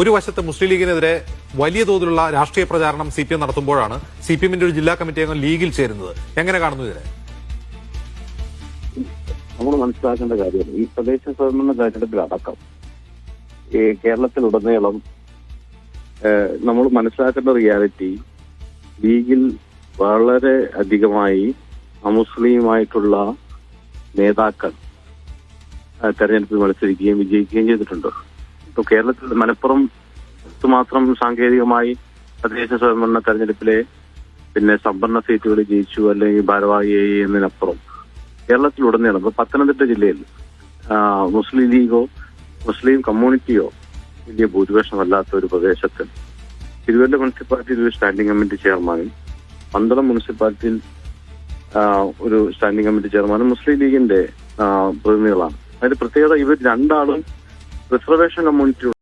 ഒരു വശത്ത് മുസ്ലിം ലീഗിനെതിരെ വലിയ തോതിലുള്ള രാഷ്ട്രീയ പ്രചാരണം CPM നടത്തുമ്പോഴാണ് CPMന്റെ ഒരു ജില്ലാ കമ്മിറ്റി അംഗം ലീഗിൽ ചേരുന്നത്. എങ്ങനെ കാണുന്നു ഇതിനെ? നമ്മൾ മനസ്സിലാക്കേണ്ട കാര്യം ഈ തദ്ദേശ സ്വയംഭരണ തെരഞ്ഞെടുപ്പിലടക്കം ഈ കേരളത്തിലുടനീളം നമ്മൾ മനസ്സിലാക്കേണ്ട റിയാലിറ്റി ലീഗിൽ വളരെ അധികമായി അമുസ്ലിമായിട്ടുള്ള നേതാക്കൾ തെരഞ്ഞെടുപ്പിൽ മത്സരിക്കുകയും വിജയിക്കുകയും ചെയ്തിട്ടുണ്ട്. ഇപ്പൊ കേരളത്തിൽ മലപ്പുറം മാത്രം സാങ്കേതികമായി തദ്ദേശ സ്വയംഭരണ തെരഞ്ഞെടുപ്പിലെ സംഭരണ സീറ്റുകൾ ജയിച്ചു അല്ലെങ്കിൽ ഭാരവാഹിയായി എന്നതിനപ്പുറം കേരളത്തിലുടനീളം ഇപ്പൊ പത്തനംതിട്ട ജില്ലയിൽ മുസ്ലിം ലീഗോ മുസ്ലിം കമ്മ്യൂണിറ്റിയോ വലിയ ഭൂരിപക്ഷമല്ലാത്ത ഒരു പ്രദേശത്ത് തിരുവല്ല മുനിസിപ്പാലിറ്റിയിൽ ഒരു സ്റ്റാൻഡിംഗ് കമ്മിറ്റി ചെയർമാനും പന്തളം മുനിസിപ്പാലിറ്റിയിൽ ഒരു സ്റ്റാൻഡിംഗ് കമ്മിറ്റി ചെയർമാനും മുസ്ലിം ലീഗിന്റെ പ്രതിനിധികളാണ്. അതിന്റെ പ്രത്യേകത ഇവർ രണ്ടാളും റിസർവേഷൻ കമ്മ്യൂണിറ്റി